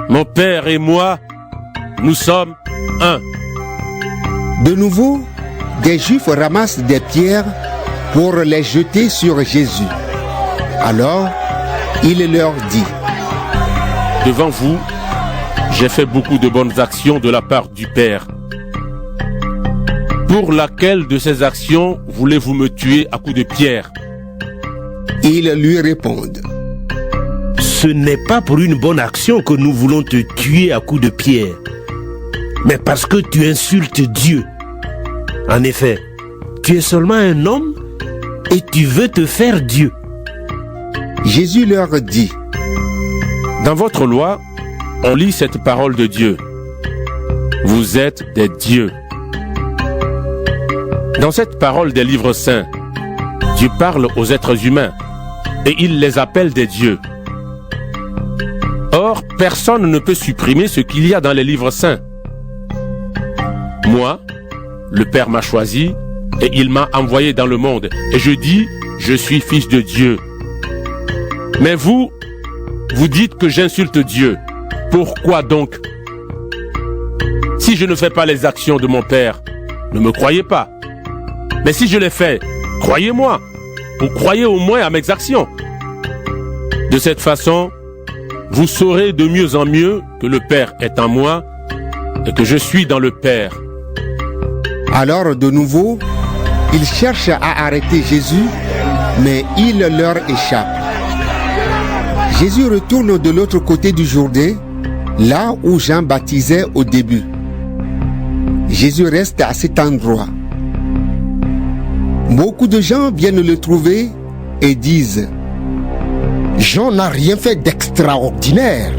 Mon Père et moi, nous sommes un. De nouveau, des Juifs ramassent des pierres pour les jeter sur Jésus. Alors, il leur dit: Devant vous, j'ai fait beaucoup de bonnes actions de la part du Père. Pour laquelle de ces actions voulez-vous me tuer à coups de pierre? Ils lui répondent: Ce n'est pas pour une bonne action que nous voulons te tuer à coups de pierre, mais parce que tu insultes Dieu. En effet, tu es seulement un homme et tu veux te faire Dieu. Jésus leur dit: Dans votre loi, on lit cette parole de Dieu. Vous êtes des dieux. Dans cette parole des livres saints, Dieu parle aux êtres humains et il les appelle des dieux. Or, personne ne peut supprimer ce qu'il y a dans les livres saints. Moi, le Père m'a choisi et il m'a envoyé dans le monde. Et je dis, je suis fils de Dieu. Mais vous, vous dites que j'insulte Dieu. Pourquoi donc? Si je ne fais pas les actions de mon Père, ne me croyez pas. Mais si je les fais, croyez-moi, ou croyez au moins à mes actions. De cette façon, vous saurez de mieux en mieux que le Père est en moi et que je suis dans le Père. Alors de nouveau, ils cherchent à arrêter Jésus, mais il leur échappe. Jésus retourne de l'autre côté du Jourdain, là où Jean baptisait au début. Jésus reste à cet endroit. Beaucoup de gens viennent le trouver et disent: Jean n'a rien fait d'extraordinaire,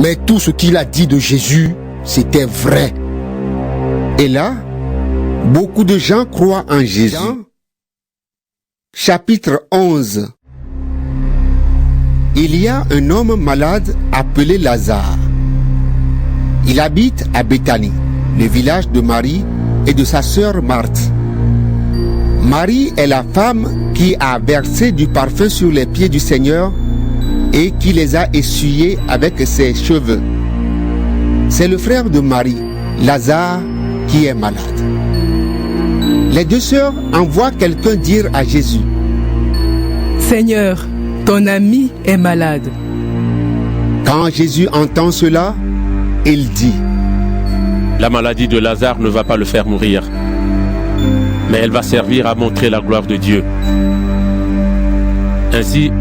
mais tout ce qu'il a dit de Jésus, c'était vrai. Et là, beaucoup de gens croient en Jésus. Chapitre 11. Il y a un homme malade appelé Lazare. Il habite à Béthanie, le village de Marie et de sa sœur Marthe. Marie est la femme qui a versé du parfum sur les pieds du Seigneur et qui les a essuyés avec ses cheveux. C'est le frère de Marie, Lazare, qui est malade. Les deux sœurs envoient quelqu'un dire à Jésus: Seigneur, ton ami est malade. Quand Jésus entend cela, il dit: La maladie de Lazare ne va pas le faire mourir, mais elle va servir à montrer la gloire de Dieu. Ainsi,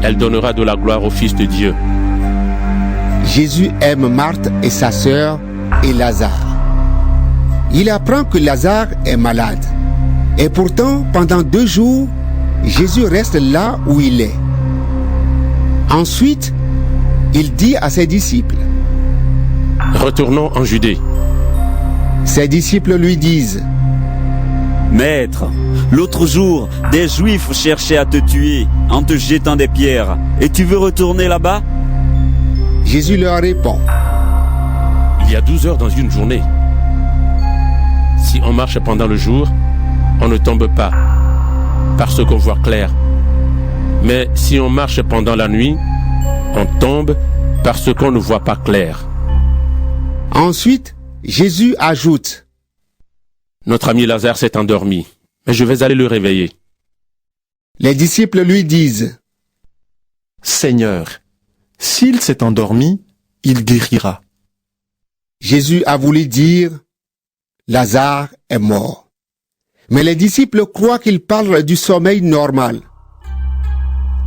elle donnera de la gloire au Fils de Dieu. Jésus aime Marthe et sa sœur et Lazare. Il apprend que Lazare est malade. Et pourtant, pendant 2 jours, Jésus reste là où il est. Ensuite, il dit à ses disciples: Retournons en Judée. Ses disciples lui disent: Maître, l'autre jour, des Juifs cherchaient à te tuer en te jetant des pierres. Et tu veux retourner là-bas? Jésus leur répond: Il y a 12 heures dans une journée. Si on marche pendant le jour, on ne tombe pas, parce qu'on voit clair. Mais si on marche pendant la nuit, on tombe parce qu'on ne voit pas clair. Ensuite, Jésus ajoute: Notre ami Lazare s'est endormi, mais je vais aller le réveiller. Les disciples lui disent: Seigneur, s'il s'est endormi, il guérira. Jésus a voulu dire: Lazare est mort. Mais les disciples croient qu'il parle du sommeil normal.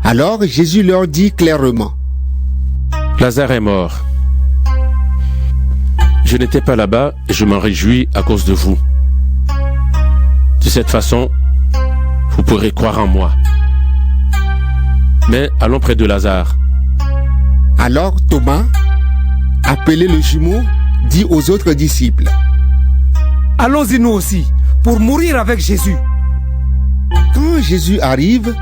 Alors Jésus leur dit clairement: Lazare est mort. Je n'étais pas là-bas et je m'en réjouis à cause de vous. De cette façon, vous pourrez croire en moi. Mais allons près de Lazare. Alors Thomas, appelé le jumeau, dit aux autres disciples: Allons-y nous aussi, pour mourir avec Jésus. Quand Jésus arrive,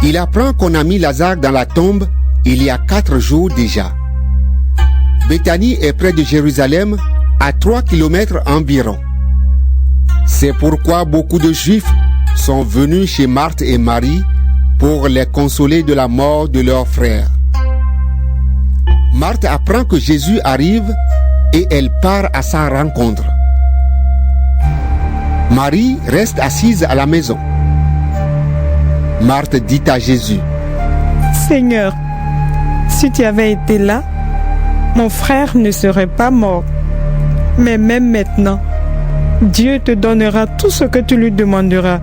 il apprend qu'on a mis Lazare dans la tombe il y a 4 jours déjà. Béthanie est près de Jérusalem, à 3 kilomètres environ. C'est pourquoi beaucoup de Juifs sont venus chez Marthe et Marie pour les consoler de la mort de leur frère. Marthe apprend que Jésus arrive et elle part à sa rencontre. Marie reste assise à la maison. Marthe dit à Jésus: Seigneur, si tu avais été là, mon frère ne serait pas mort. Mais même maintenant, Dieu te donnera tout ce que tu lui demanderas.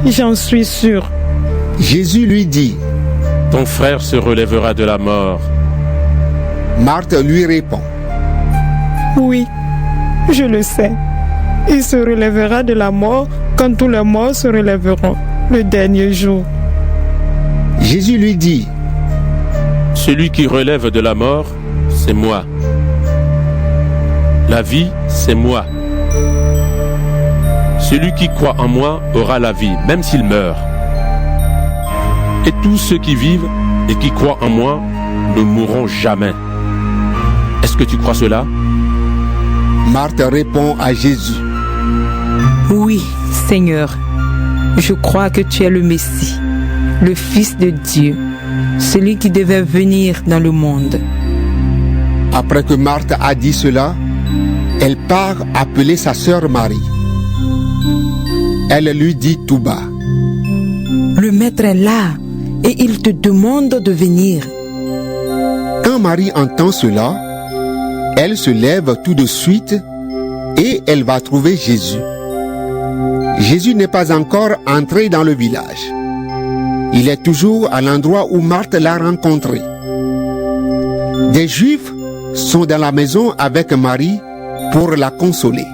J'en suis sûr. Jésus lui dit: Ton frère se relèvera de la mort. Marthe lui répond: Oui, je le sais. Il se relèvera de la mort quand tous les morts se relèveront le dernier jour. Jésus lui dit: Celui qui relève de la mort, c'est moi. La vie, c'est moi. Celui qui croit en moi aura la vie, même s'il meurt. Et tous ceux qui vivent et qui croient en moi ne mourront jamais. Est-ce que tu crois cela? Marthe répond à Jésus: Oui, Seigneur, je crois que tu es le Messie, le Fils de Dieu, celui qui devait venir dans le monde. Après que Marthe a dit cela, elle part appeler sa sœur Marie. Elle lui dit tout bas: Le Maître est là et il te demande de venir. Quand Marie entend cela, elle se lève tout de suite et elle va trouver Jésus. Jésus n'est pas encore entré dans le village. Il est toujours à l'endroit où Marthe l'a rencontré. Des Juifs sont dans la maison avec Marie pour la consoler.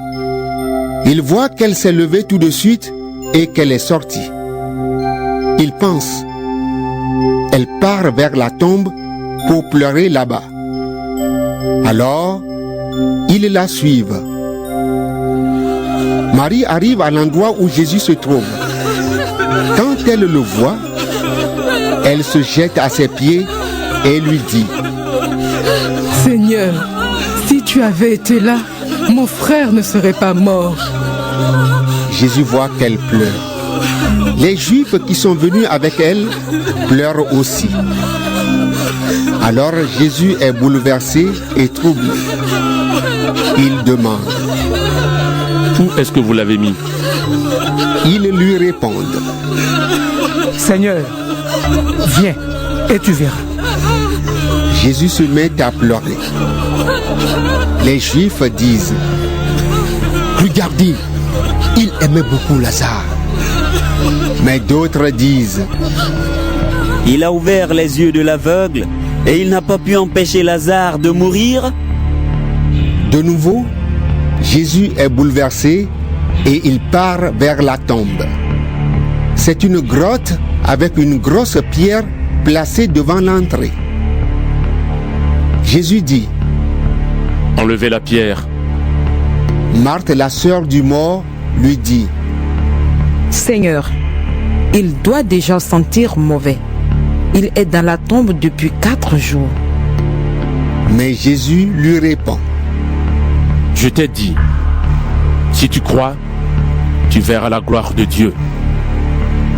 Ils voient qu'elle s'est levée tout de suite et qu'elle est sortie. Ils pensent: elle part vers la tombe pour pleurer là-bas. Alors, ils la suivent. Marie arrive à l'endroit où Jésus se trouve. Quand elle le voit, elle se jette à ses pieds et lui dit: Seigneur, si tu avais été là, mon frère ne serait pas mort. Jésus voit qu'elle pleure. Les Juifs qui sont venus avec elle pleurent aussi. Alors Jésus est bouleversé et troublé. Il demande: Où est-ce que vous l'avez mis? Ils lui répondent: Seigneur, viens et tu verras. Jésus se met à pleurer. Les Juifs disent: Regardez, il aimait beaucoup Lazare. Mais d'autres disent: Il a ouvert les yeux de l'aveugle et il n'a pas pu empêcher Lazare de mourir. De nouveau, Jésus est bouleversé et il part vers la tombe. C'est une grotte avec une grosse pierre placée devant l'entrée. Jésus dit: Enlevez la pierre. Marthe, la sœur du mort, lui dit: Seigneur, il doit déjà sentir mauvais. Il est dans la tombe depuis 4 jours. Mais Jésus lui répond: Je t'ai dit, si tu crois, tu verras la gloire de Dieu.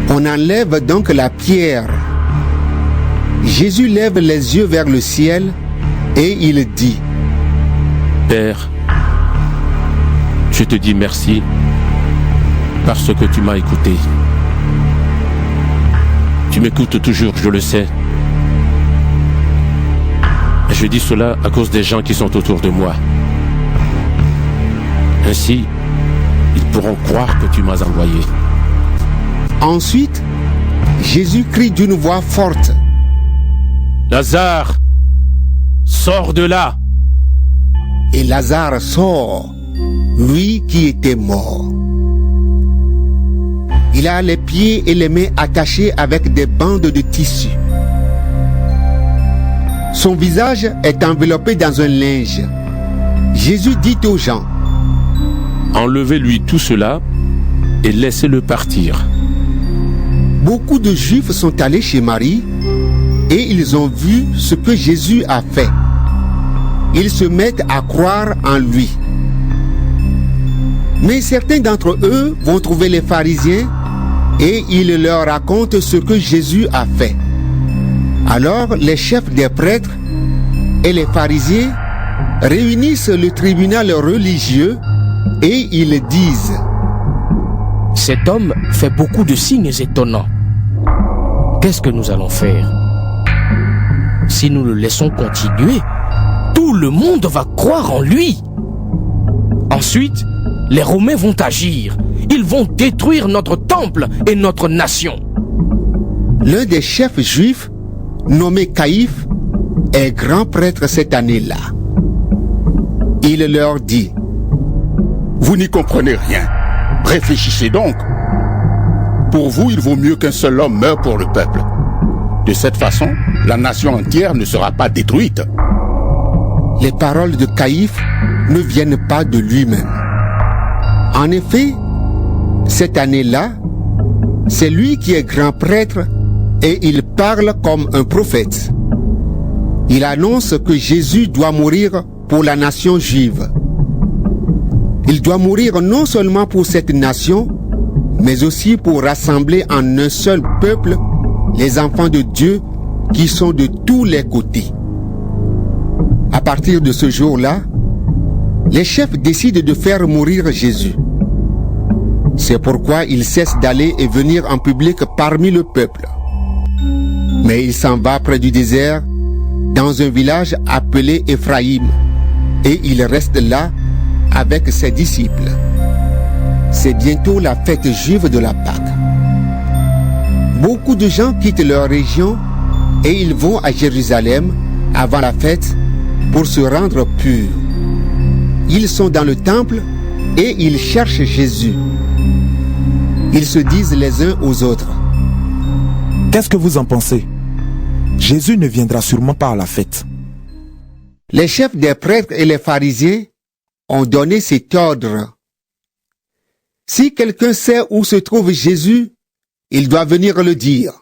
On enlève donc la pierre. Jésus lève les yeux vers le ciel et il dit: Père, je te dis merci parce que tu m'as écouté. Tu m'écoutes toujours, je le sais. Et je dis cela à cause des gens qui sont autour de moi. Ainsi, ils pourront croire que tu m'as envoyé. Ensuite, Jésus crie d'une voix forte: Lazare, sors de là! Et Lazare sort, lui qui était mort. Il a les pieds et les mains attachés avec des bandes de tissu. Son visage est enveloppé dans un linge. Jésus dit aux gens: Enlevez-lui tout cela et laissez-le partir. Beaucoup de Juifs sont allés chez Marie et ils ont vu ce que Jésus a fait. Ils se mettent à croire en lui. Mais certains d'entre eux vont trouver les pharisiens et ils leur racontent ce que Jésus a fait. Alors les chefs des prêtres et les pharisiens réunissent le tribunal religieux et ils disent: cet homme fait beaucoup de signes étonnants. Qu'est-ce que nous allons faire? Si nous le laissons continuer, tout le monde va croire en lui. Ensuite, les Romains vont agir. Ils vont détruire notre temple et notre nation. L'un des chefs juifs, nommé Caïphe, est grand prêtre cette année-là. Il leur dit: vous n'y comprenez rien. Réfléchissez donc. Pour vous, il vaut mieux qu'un seul homme meure pour le peuple. De cette façon, la nation entière ne sera pas détruite. Les paroles de Caïphe ne viennent pas de lui-même. En effet, cette année-là, c'est lui qui est grand prêtre et il parle comme un prophète. Il annonce que Jésus doit mourir pour la nation juive. Il doit mourir non seulement pour cette nation, mais aussi pour rassembler en un seul peuple les enfants de Dieu qui sont de tous les côtés. À partir de ce jour-là, les chefs décident de faire mourir Jésus. C'est pourquoi il cesse d'aller et venir en public parmi le peuple. Mais il s'en va près du désert, dans un village appelé Éphraïm, et il reste là avec ses disciples. C'est bientôt la fête juive de la Pâque. Beaucoup de gens quittent leur région et ils vont à Jérusalem avant la fête pour se rendre purs. Ils sont dans le temple et ils cherchent Jésus. Ils se disent les uns aux autres: qu'est-ce que vous en pensez? Jésus ne viendra sûrement pas à la fête. Les chefs des prêtres et les pharisiens ont donné cet ordre: si quelqu'un sait où se trouve Jésus, il doit venir le dire.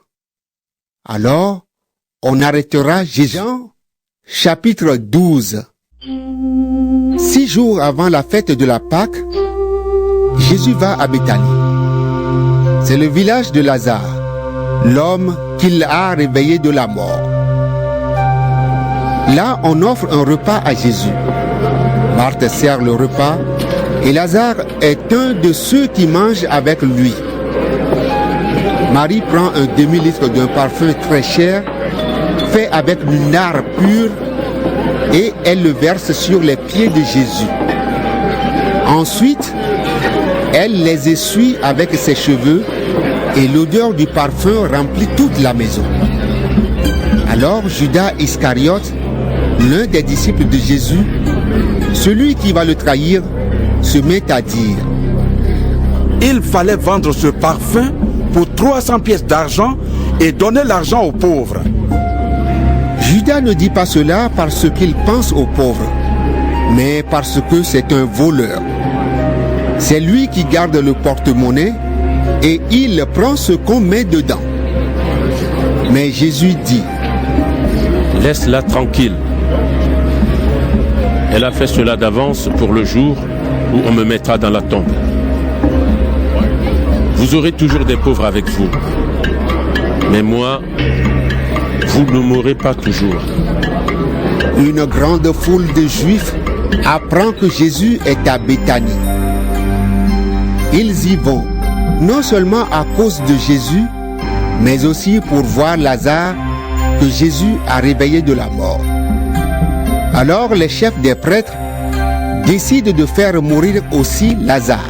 Alors, on arrêtera Jésus. Jean, chapitre 12. 6 jours avant la fête de la Pâque, Jésus va à Béthanie. C'est le village de Lazare, l'homme qu'il a réveillé de la mort. Là, on offre un repas à Jésus. Marthe sert le repas et Lazare est un de ceux qui mangent avec lui. Marie prend un demi-litre d'un parfum très cher, fait avec du nard pur, et elle le verse sur les pieds de Jésus. Ensuite, elle les essuie avec ses cheveux et l'odeur du parfum remplit toute la maison. Alors Judas Iscariote, l'un des disciples de Jésus, celui qui va le trahir, se met à dire: il fallait vendre ce parfum pour 300 pièces d'argent et donner l'argent aux pauvres. Judas ne dit pas cela parce qu'il pense aux pauvres, mais parce que c'est un voleur. C'est lui qui garde le porte-monnaie et il prend ce qu'on met dedans. Mais Jésus dit: laisse-la tranquille. Elle a fait cela d'avance pour le jour où on me mettra dans la tombe. Vous aurez toujours des pauvres avec vous. Mais moi, vous ne m'aurez pas toujours. Une grande foule de Juifs apprend que Jésus est à Béthanie. Ils y vont, non seulement à cause de Jésus, mais aussi pour voir Lazare que Jésus a réveillé de la mort. Alors les chefs des prêtres décident de faire mourir aussi Lazare.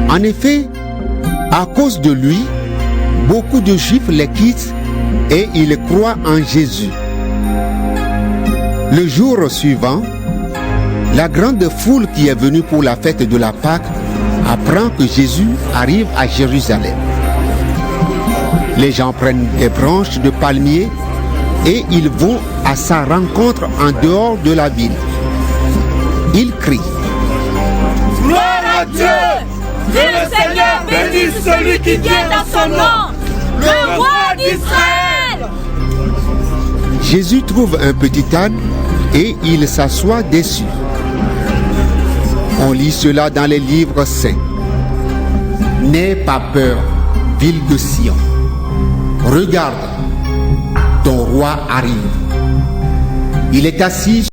En effet, à cause de lui, beaucoup de Juifs les quittent et ils croient en Jésus. Le jour suivant, la grande foule qui est venue pour la fête de la Pâque apprend que Jésus arrive à Jérusalem. Les gens prennent des branches de palmier et ils vont à sa rencontre en dehors de la ville. Ils crient: gloire à Dieu! Que le Seigneur bénisse celui qui vient dans son nom, le roi d'Israël! Jésus trouve un petit âne et il s'assoit dessus. On lit cela dans les livres saints. N'aie pas peur, ville de Sion. Regarde, ton roi arrive. Il est assis